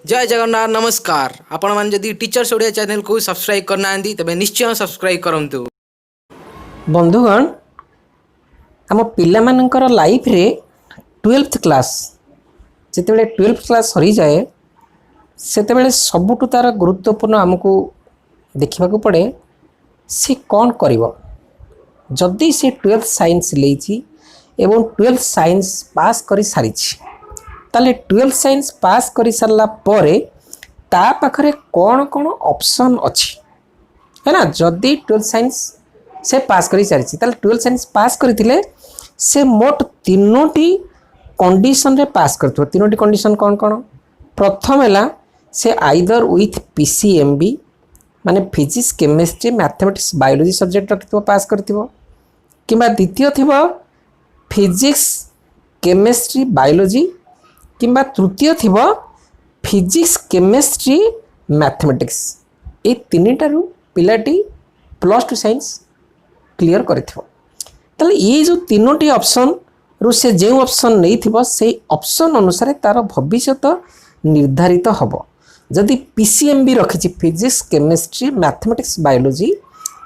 जय जगन्नाथ नमस्कार। आपण मान जदि टीचर्स ओडिया चैनल को सब्सक्राइब करना तबे निश्चय सब्सक्राइब करंतु। बंधुगण आम पिलामानंकर लाइफ रे 12th क्लास जिते 12th क्लास सरी जाए से सबुठु तार गुरुत्वपूर्ण आमको देखा पड़े सी कौन कर जदि से 12th साइंस लेची एवं 12th साइंस पास कर सारी ताले 12th साइंस पास कर सारा पर ता पाखरे कौन कौन ऑप्शन अच्छी है ना। जदि 12th साइंस से पास कर सारी 12th साइंस पास करते से मोट तीनोटी कंडीशन रे पास कर तीनोटी कंडीशन कौन कौन। प्रथम है से आइदर विथ पीसीएमबी माने physics chemistry mathematics biology subject रखिथो पास करथिबो किंबा द्वितीय थिबो फिजिक्स केमिस्ट्री बायोलॉजी किंबा तृतीय थिबो फिजिक्स केमिस्ट्री मैथमेटिक्स। ए तीनटारू पिलाटी +2 साइंस क्लियर करिथिबो तले ये जो तीनोटी ऑप्शन रु से जो ऑप्शन नहीं थिबो से ऑप्शन अनुसार तार भविष्यत निर्धारित हबो। जदि पीसीएमबी रखिछि फिजिक्स केमिस्ट्री मैथमेटिक्स बायोलॉजी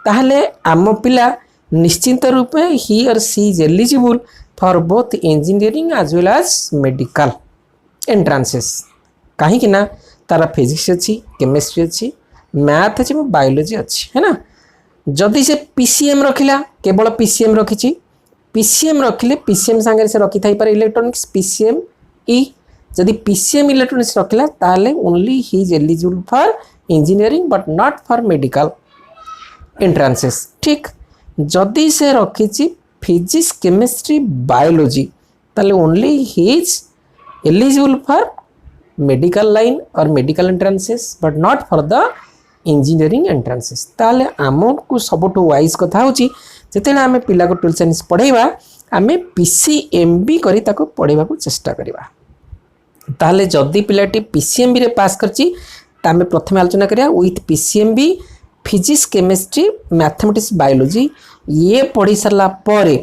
ताहले आम पिला निश्चिंत रूपे he or she is eligible for both engineering as well as medical entrances कहीं ना तार फिजिक्स अच्छी केमिस्ट्री अच्छी मैथ अच्छी बायोलॉजी अच्छी है ना। जदि से पीसीएम रखिला केवल पीसीएम रखी पीसीएम रखिले पीसीएम सांगे से रखी थाई पारे इलेक्ट्रॉनिक्स पीसीएम ई जदि पीसीएम इलेक्ट्रॉनिक्स रखिला ताले only he is eligible for engineering but not for medical entrances. ठीक जदि से रखी फिजिक्स केमिस्ट्री बायोलॉजी ताले only he is eligible for medical line or medical entrances but not for the engineering entrances. ताले आमको सबुठु wise कथा होची जेते आम पिला को 12th साइंस पढ़ेबा आमे पीसीएमबी करी ताको पढ़ेबा को चेष्टा करिबा। ताले जदि पिलाटी पीसीएमबी रे पास करची तामे प्रथम आलोचना करिया with PCMB physics chemistry mathematics biology ये पढ़ी सारा पर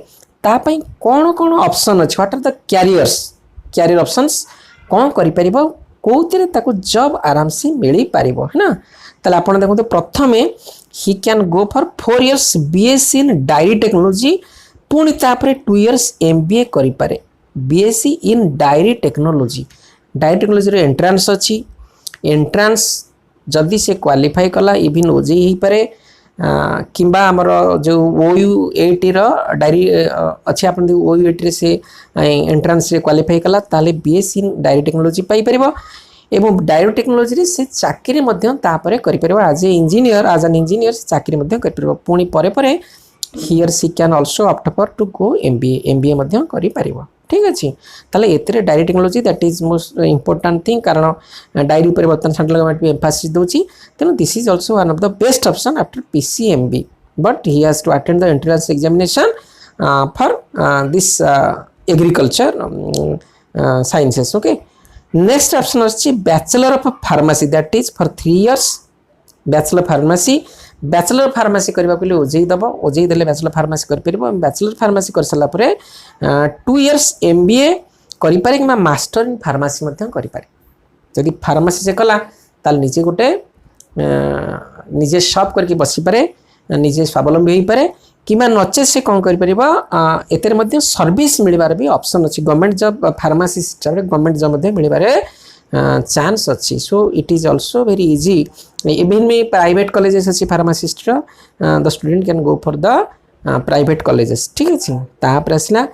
तापाई कौन कौन ऑप्शन अच्छे what are the career options कौन करि परिबो कोउतरे ताको जॉब आराम से मिली पारिबो है ना। ताले आपण देखो प्रथम ही can go for 4 years BSc in diary technology पुणी तापरे 2 years एमबीए करि पारे बीएससी इन डायरी टेक्नोलॉजी रे एंट्रांस अच्छी एंट्रांस जदि से क्वालिफाई कला इवन ओजेई ही पारे किंबा आमर जो OU80 डायरी अच्छे आप OU80 से एंट्रांस रे क्वालिफाई कला ताले बीएससी इन डायरी टेक्नोलॉजी पाई परिबो एवं डायरी टेक्नोलॉजी रे से चाकरी मध्य तापरे करि परिबो एज एन इंजीनियर से चाकरी मध्य करि परिबो पुणी परे परे he or she can also opt for to go MBA मध्य करि परिबो। ठीक अच्छे ताले एतरे dairy technology that is most important thing कारण डायरी पर बर्तन सेंट्रल गवर्नमेंट भी एम्फासिस दोची तेणु this is also one of the best option after PCMB but he has to attend the entrance examination for this agriculture sciences. Okay next option अच्छी bachelor of pharmacy that is for 3 years bachelor pharmacy करने को OJEE दब OJEE देले bachelor pharmacy कर परिबो bachelor pharmacy कर सारा परे 2 years MBA करि पारे कि मास्टर इन फार्मेसी मध्य करि पारे। जदि फार्मेसी से कला ताल निजे गोटे निजे शॉप करके बसी पारे निजे स्वावलंबी हो पारे किमा नचे से कौन कर परिबो एतेर मध्य सर्विस मिलबार भी ऑप्शन अछि government job pharmacist government job मध्य मिलबार चांस अच्छी। So it is also very easy even में प्राइवेट कॉलेजेस अच्छी pharmacist the student can go for the private colleges. ठीक अच्छे तापर आसला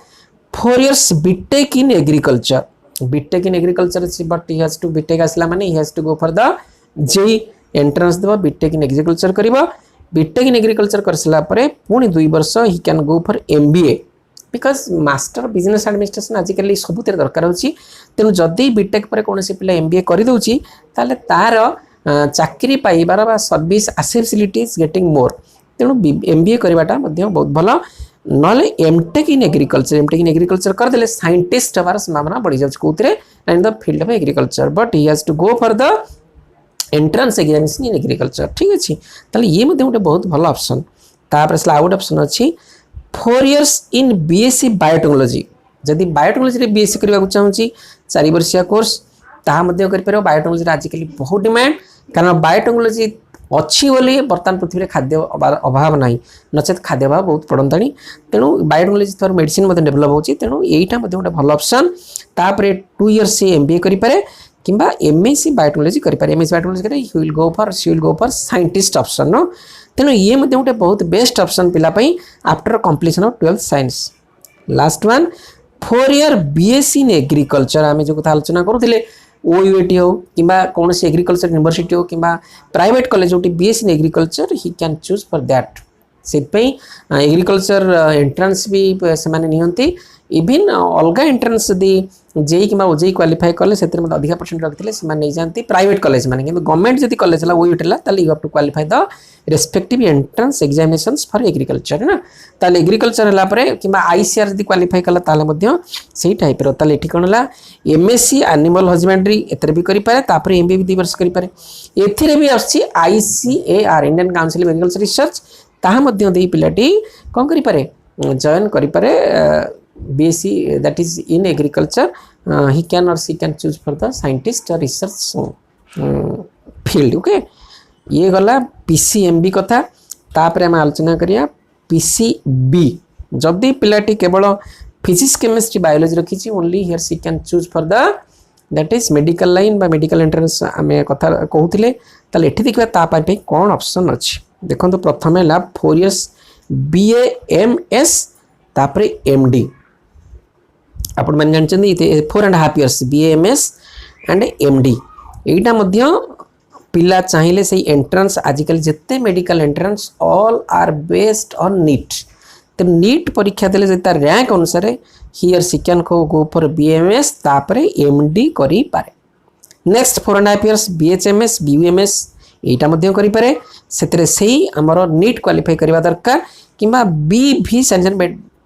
4 years बीटेक इन एग्रीकल्चर अच्छी but he has to BTech आसला माने he has to go for the JEE entrance देबो बीटेक इन एग्रीकल्चर करिवो बीटेक इन एग्रीकल्चर कर सारा परे पुणी 2 वर्ष he can go for MBA because master business administration आजिकल सबुतिर दरकार होची तेणु जदि बीटेक पर कौन पिला एमबीए कर दउची ताले तार चाकरी पाइबार बा सर्विस एसेसिबिलिटीज गेटिंग मोर तेणु एमबीए करवाटा मध्य बहुत भल नले एमटेक इन एग्रीकल्चर करदेले साइंटिस्ट हबार संभावना बढ़ी जाउछ कोउतरे in the field of agriculture but he has to go for the entrance examination in agriculture. ठीक अच्छे ताले ये मध्य गोटे बहुत भल ऑप्शन तापर आउ गोटे ऑप्शन अच्छी 4 years इन बीएससी बायोटेक्नोलॉजी जदि बायोटेक्नोलॉजी रे बीएससी करबा चाहूँ 4 वर्षिया कोर्स ତାହା ମଧ୍ୟ କରିପାରିବ। ବାୟୋଟେକ୍ନୋଲୋଜି ଆଜିକାଲି ବହୁତ ଡିମାଣ୍ଡ, କାରଣ ବାୟୋଟେକ୍ନୋଲୋଜି ଅଛି ବୋଲି ବର୍ତ୍ତମାନ ପୃଥିବୀରେ ଖାଦ୍ୟ ଅଭାବ ନାହିଁ, ନଚେତ ଖାଦ୍ୟ ଅଭାବ ବହୁତ ପଡ଼ନ୍ତାଣି। ତେଣୁ ବାୟୋଟେକ୍ନୋଲୋଜି ଥର ମେଡ଼ିସିନ ମଧ୍ୟ ଡେଭଲପ୍ ହେଉଛି, ତେଣୁ ଏଇଟା ମଧ୍ୟ ଗୋଟେ ଭଲ ଅପସନ୍। ତାପରେ 2 years ସେ MBA କରିପାରେ କିମ୍ବା MSc ବାୟୋଟେକ୍ନୋଲୋଜି କରିପାରେ। MSc ବାୟୋଟେକ୍ନୋଲୋଜି କରେ C will go for scientist option. ତେଣୁ ଇଏ ମଧ୍ୟ ଗୋଟେ ବହୁତ ବେଷ୍ଟ ଅପସନ୍ ପିଲା ପାଇଁ after completion of 12th science. Last one 4 year BSc in agriculture. ଆମେ ଯେଉଁ କଥା ଆଲୋଚନା କରୁଥିଲେ OUAT हो कि कौन एग्रीकल्चर यूनिवर्सिटी हो कि प्राइवेट कॉलेज जो BSc in agriculture he can choose for that. से एग्रीकल्चर एंट्रांस भी से नियंती इवन अलग एंट्रांस दी जेई कि ओजेई क्वालिफाई कले से अधिक परसेंट रखते नहीं जाती प्राइवेट कॉलेज मैंने कि गवर्नमेंट जब कॉलेज है OUAT you have to qualify the respective entrance examinations for agriculture ना। ताले एग्रीकल्चर है कि ICR जब क्वालिफाई कला सही टाइप रे कौन है MSc एनिमल हजबेंड्री एतर भी करें, MBA भी 2 वर्ष करें। एथिरे भी आसी ICAR Indian council of agriculture research ताहा पिलाटी कौन करें जॉइन करें BSc that is in agriculture. He can or she can choose for the scientist or research field. Okay ये गला PCMB कथा। तापर आम आलोचना करिया PCB। जदि पिलाटी केवल फिजिक्स केमिस्ट्री बायोलॉजी रखी only he or she can choose for the that is medical line बा मेडिकल एंट्रेंस आम कथा कहते ताले एठी देखिबा तापाई कौन ऑप्शन अच्छी। देखो तो प्रथम है 4 years BA MS तापरे MD। आपण मैंने जानते 4.5 years BA MS and MD। एटा मध्य पिला चाहिए से एंट्रेंस आजिकल जिते medical entrance all are based on NEET. तो नीट परीक्षा देले तार रैंक अनुसार he or she can go for BMS तापरे MD करी पारे। नेक्स्ट 4.5 years BHMS BUMS एटा मध्य करी पारे। सेतरे सही हमर नीट क्वालिफाई करबा दरकार किंबा BV science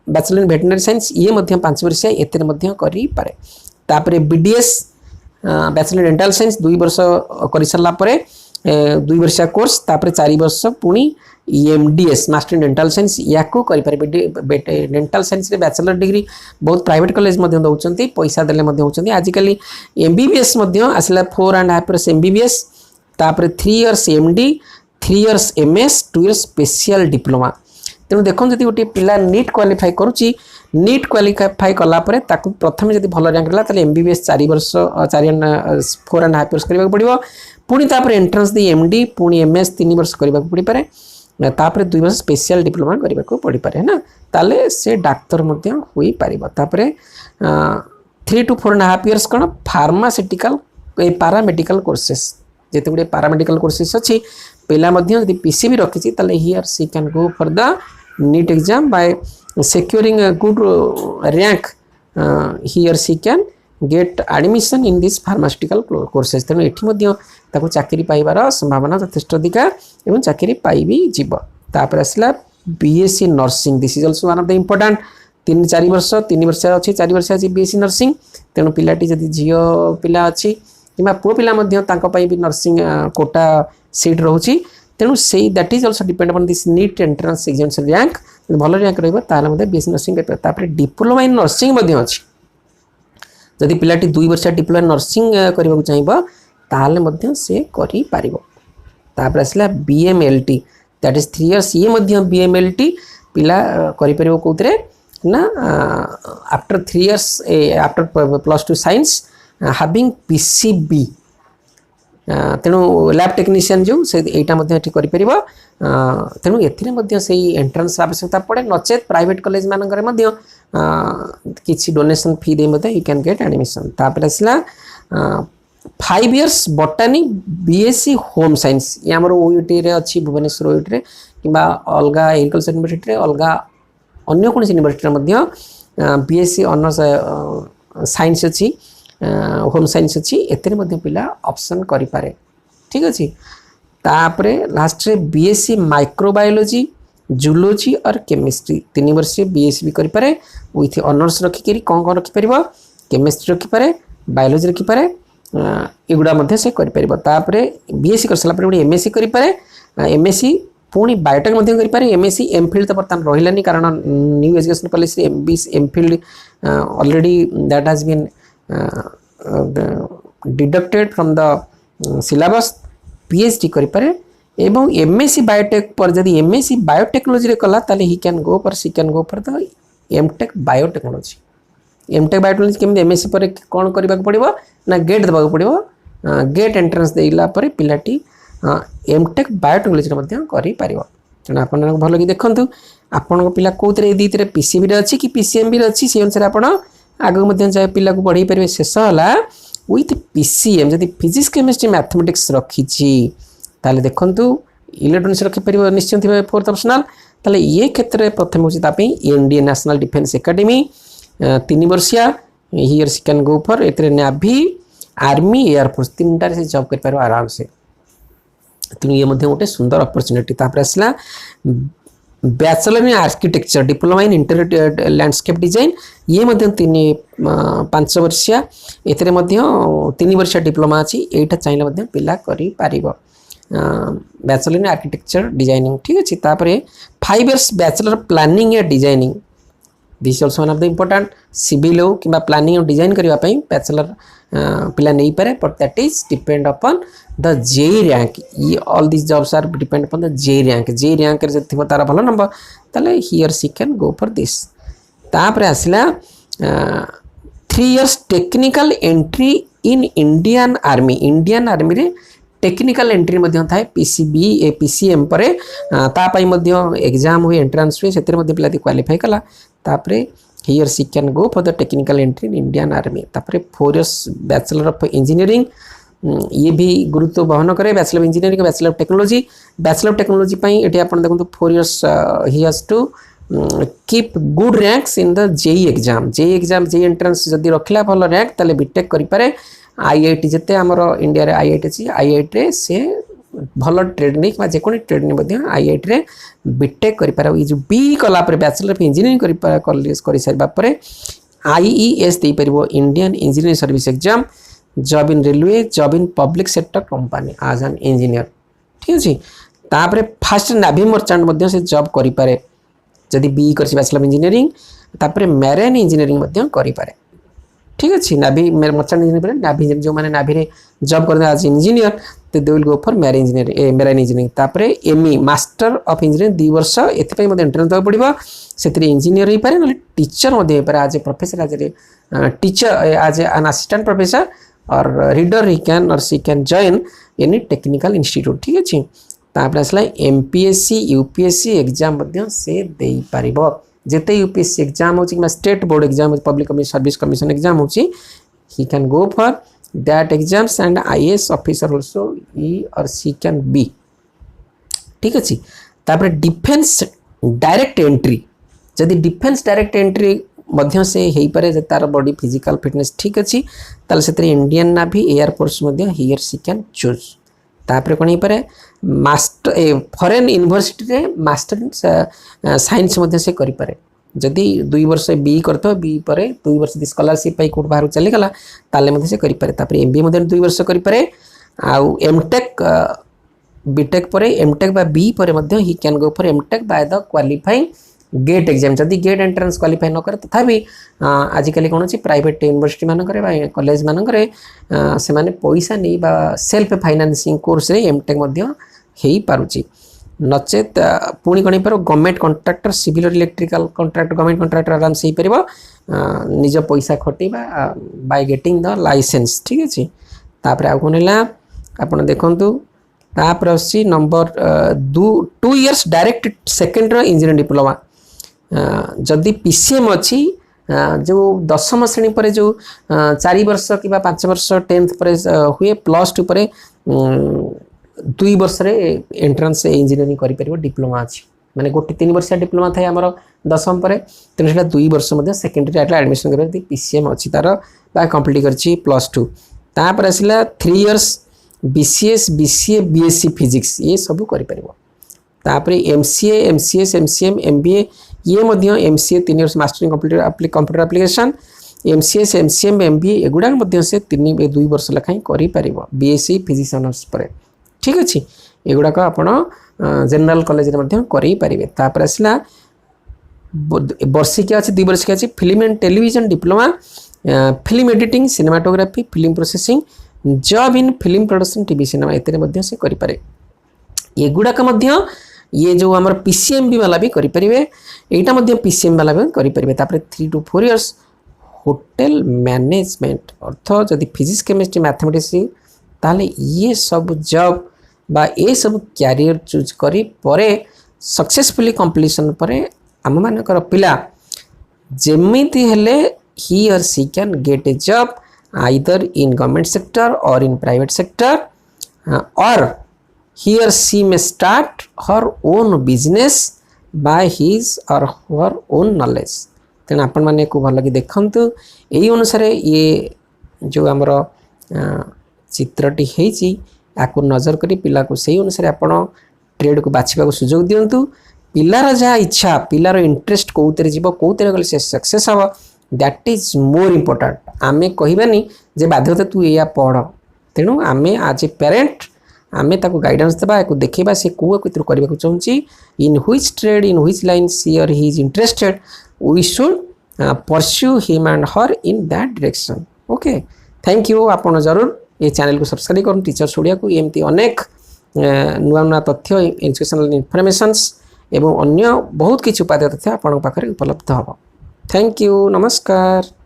bachelor in veterinary science ये मध्य 5 वर्ष एते मध्य करी पारे। तापरे BDS बैचलर डेंटल साइंस 2 वर्ष कर सारा 2 वर्षिया कोर्स तापर 4 वर्ष पुणी MDS master in dental science या डेंटल साइंस रे बैचलर डिग्री बहुत प्राइवेट कॉलेज मध्य दौरान पैसा देले मध्य होचंती। आजिकल MBBS मध्य आसला 4.5 years MBBS तापर 3 years MD 3 years MS 2 years special diploma. तेणु देखो जब गोटे पिला नीट क्वालिफाई करुच्ची नीट क्वालिफाई कलापर प्रथम जब भल रैंक रहा MBBS 4 वर्ष 4.5 years करने पड़ो। पुणी तापर एंट्रेंस दी MD पुणी MS 3 वर्ष करने पड़ पारे। तापर 2 वर्ष स्पेशल डिप्लोमा करने को पड़ पारे ना। ताले से डाक्तर मध्य होई पारिबा। तापर 3 to 4.5 years कौन फार्मास्यूटिकल पारामेडिकल कोर्सेस जिते गुटे पारामेडिकल कोर्सेस अच्छी पिला मध्य यदि PCB रखी he or she can go for the NEET exam by securing a good rank he or she can get admission in this pharmaceutical courses। तेणु एठी मध्य ताको चाकरी पाइबार संभावना यथेष्ट अधिका एवं चाकरी पाइबी जीव। तापर आसला BSc nursing. This is also one of the important 3-4 वर्ष 3 वर्ष अच्छी 4 वर्ष अच्छी BSc नर्सिंग। तेणु पिलाटी जदि झील पिला अच्छी कि पुओ पिला मध्य तांको पाई भी नर्सिंग कोटा सीट रोची। तेणु से that is also depend upon this NEET entrance examination rank भल रैंक रहा BSc nursing. Diploma in nursing अच्छी जदि पिलाटी 2 वर्ष डिप्लोमा नर्सिंग करने को चाहिए से कर आसला BMLT दैट इज 3 years ये BMLT पिला कर कौन ना after 3 years after +2 science having PCB। तेणु लैब टेक्नीशियन जो से एटा करें। तेणु ए एंट्रेंस आवश्यकता पड़े नचेत प्राइवेट कॉलेज मानकर किसी donation fee they you can get admission. तापर आसला 5 years botany BSc home science ये आम OUT रे अच्छी भुवनेश्वर OUT रे कि अलग एग्रीकल्चर यूनिवर्सिटी अलग अन्य कौन यूनिवर्सिटी BSc ऑनर्स साइंस अच्छी होम साइंस अच्छी एते पिला ऑप्शन करि पारे। ठीक अच्छे। तापरे लास्ट रे BSc माइक्रोबायोलॉजी जूलॉजी और केमिस्ट्री 3 वर्ष BSc भी करि पारे विथ ऑनर्स रखिक कौन कौन रखिपर केमिस्ट्री रखिपारे बायोलॉजी रखिपारे एगुड़ा मध्य से करि परिबो। तापरे BSc कर सला परे MSc करि पारे MSc पुणी बायोटेक मध्य करि पारे MSc एमफिल्ड तो बर्तमान रहिलानी कारण new education policy MPhil already that has been deducted from the syllabus PhD करिपारे एवं एमएससी बायोटेक पर जदि एमएससी बायोटेक्नोलॉजी रे कला ताले he can go for she can go for the MTech biotechnology. MTech biotechnology केमि एमएससी पर कोन करबा पड़िबो ना गेट देबा पड़िबो। गेट एंट्रेंस देला पर पिलाटी एमटेक बायोटेक्नोलॉजी मध्ये करि पारिबो। तेना आपन भलो कि देखंतु आपन पिला कोतरे दीतरे पीसीबी रे अछि कि पीसीएमबी रे अछि से अनुसार आपन आगो मध्ये जाय पिला को बढ़ाई परिबे। शेष होला विथ पीसीएम जदि फिजिक्स केमिस्ट्री मैथमेटिक्स रखिछि ताले देखंतु इलेक्ट्रॉनिक्स रखि परिबो निश्चित थिबे फोर्थ ऑप्शनल। ताले ये क्षेत्र रे प्रथम होछि तापे इंडियन नेशनल डिफेंस एकेडमी 3 वर्षिया he or she can go for एतरे नेवी आर्मी एयरफोर्स तीनटा से जॉब कर पारो आराम से। तेणु ये मध्य गोटे सुंदर अपॉर्चुनिटी। तापर आसला bachelor in architecture diploma in interior landscape design ये मध्य 5 वर्षिया एतरे मध्य 3 वर्षिया डिप्लोमा अछि। एटा चाइले मध्य पिला करि पारिबो बैचलर इन आर्किटेक्चर डिजाइनिंग ठीक अछि। तापर 5 इयर्स बैचलर प्लानिंग या designing this also one of the important civil हो कि प्लानिंग और डिजाइन करबा पई बैचलर पिला नहीं पारे but that is depend upon the JEE rank. ये all this jobs are depend upon the JEE rank. JEE rank रे जति तार भलो नंबर ताले he or she can go for this. तापर आसला 3 years technical entry in Indian army. Indian army रे technical entry मध्य थाए पीसीबी ए पीसीएम परे ता पई मध्य एग्जाम हुए एंट्रेंस हुए सेतिर मध्य पिला क्वालिफाई कला। तापरे he or she can go for the technical entry in Indian army. तापरे 4 इयर्स बैचलर ऑफ इंजीनियरिंग ये भी गुरुत्व वहन करे। Bachelor of engineering bachelor of technology. Bachelor of technology पई एठी आपण देखंतु 4 years he has to keep good ranks in the JEE exam. JEE entrance जदी रखला भलो रैंक ताले बीटेक करि पारे। आईआईटी जते हमर इंडिया रे आईआईटी अछि आईआईटी रे से भलो ट्रेनिंग बा जेकोनी ट्रेनिंग मध्ये आईआईटी रे बीटेक करि पारे। ई जो बी कला पर बैचलर ऑफ इंजीनियरिंग करि पारे कॉलेज करि सारबा परे आईईएस दे परिबो Indian engineering service exam. Job in railway job in public sector company as an engineer ठीक अछि। तापरे फास्ट नेवी मर्चेंट मध्ये से जॉब करि पारे जदी बी करछि बैचलर ऑफ इंजीनियरिंग। तापरे मैरीन इंजीनियरिंग मध्ये करि पारे ठीक अछि। नाभी मर्चेंट इंजीनियरिंग नाभी जो माने नाभी रे जॉब करते एज इंजीनियर ते they will go for marine engineering. तापरे एमई मास्टर ऑफ इंजीनियरिंग 2 वर्ष एथि पई मते एंट्रेंस दो पड़िबो। सेतिर इंजीनियर ही पारे न टीचर मते हे पारे as a professor as a teacher as an assistant professor or reader he can or she can join any technical institute ठीक अछि। तापरे असला एमपीएससी यूपीएससी एग्जाम मते से देई पारिबो। जेते यूपीएससी एग्जाम होची कि state board exam public service commission exam होची he can go for that exams and IAS officer also he or she can be ठीक अछि। तापर डिफेंस डायरेक्ट एंट्री जदि डिफेंस डायरेक्ट एंट्री मध्य से हेई पारे जे तार बॉडी फिजिकल फिटनेस ठीक अछि ताल सेतरे इंडियन नेवी एयर फोर्स मध्य हियर सी कैन चूज। तापर कोन हेई पारे मास्टर फॉरेन यूनिवर्सिटी रे मास्टर साइंस मध्य से करि पारे। जदि 2 वर्ष बी करतो बी परे 2 वर्ष स्कॉलरशिप पाई कोड बाहर चली गला ताले मध्य से करि पारे। तापर एमबीए मध्य 2 वर्ष करि पारे। आउ एमटेक बीटेक परे एमटेक बा बी परे मध्य he can go for MTech by the qualifying GATE exam. जदि गेट एंट्रेंस क्वालिफाई न करे तथापि आजिकल कौन प्राइवेट यूनिवर्सिटी मानक कॉलेज मानक से माने पैसा नहीं बा सेल्फ फाइनेंसिंग कोर्स रे एमटेक मध्य हेई पारुची। नचेत पुणी कौन पर गवर्नमेंट कॉन्ट्रैक्टर सिविल और इलेक्ट्रिकल कॉन्ट्रैक्ट गवर्नमेंट कॉन्ट्रैक्टर आराम से पार निज पैसा खटेबा बाय गेटिंग द लाइसेंस ठीक अच्छे। तापर आ कौन है आपड़ देखु तापर आसी number 2 years direct second engineering diploma. जदि पीसीएम अच्छी जो 10वीं श्रेणी पर जो 4 वर्ष कि 5 वर्ष 10th पर हुए +2 पर 2 वर्ष रे एंट्रेंस इंजीनियरिंग करि परिबो डिप्लोमा अछि माने गोटे 3 वर्ष डिप्लोमा थाय हमर 10वीं पर तेन सेटा 2 वर्ष मध्ये सेकेंडरी एडमिशन करबे पीसीएम अछि तार बा कंप्लीट करछि +2। तापर आसिला 3 years BCS BCA BSc physics ये सब करि परिबो। तापर एमसीए एमसीएस एमसीएम एमबीए ये मध्य MCA 3 years mastering computer application MCS MCM MBA एगुडा मध्य से 2 वर्ष लखाई करि परिबो बीएससी फिजिक्स ऑनर्स पर ठीक अच्छे। एगुड़ा आपण जनरल कॉलेज रे करि परिबे। तापर आसला वर्षिकिया अच्छी 2 वर्षिकिया अच्छी film and television diploma film editing cinematography film processing job in film production TV cinema एते से करें ये गुड़ाक ये जो आम पीसीएमबी वाला भी करें यहाँ पीसीएम वाला भी करें 3 to 4 years होटेल मैनेजमेंट अर्थ जदि फिजिक्स केमिस्ट्री मैथमेटिक्स ताले ये सब जॉब बा ये सब कैरियर चूज करी परे सक्सेसफुली कंप्लीशन परे आम मानकर पिला जेमिति हेले he or she can get a job either in government sector or in private sector or he or she may start her own business by his or her own knowledge तेना आपण माने को भल कि देखंतु एई अनुसार ये जो हमर चित्रटी हेची आकु नजर करी पिला को सही अनुसार आपण ट्रेड को बाछिबा को सुजोग दियंतु पिलार जहा इच्छा पिलार इंटरेस्ट कोउतरे जीव कोउतरे गले से सक्सेस हबो दैट इज मोर इंपोर्टेंट आमे कहिबानी जे बाध्यता तू एया पढ़ तेणु आमे आज ए पेरेंट आमे ताको गाइडेंस देबा को देखैबा से को कितु करबा को चाहूची in which trade in which line she or he is interested we should pursue him and her in that direction okay thank you आपण जरूर ये चैनल को सब्सक्राइब करन टीचर्स ओडिया को एमती अनेक नुआ नुआ तथ्य एजुकेशनल इनफॉरमेशंस एवं अन्य बहुत किछु उपादेय तथ्य आपण पाखरे उपलब्ध हबो थैंक यू नमस्कार।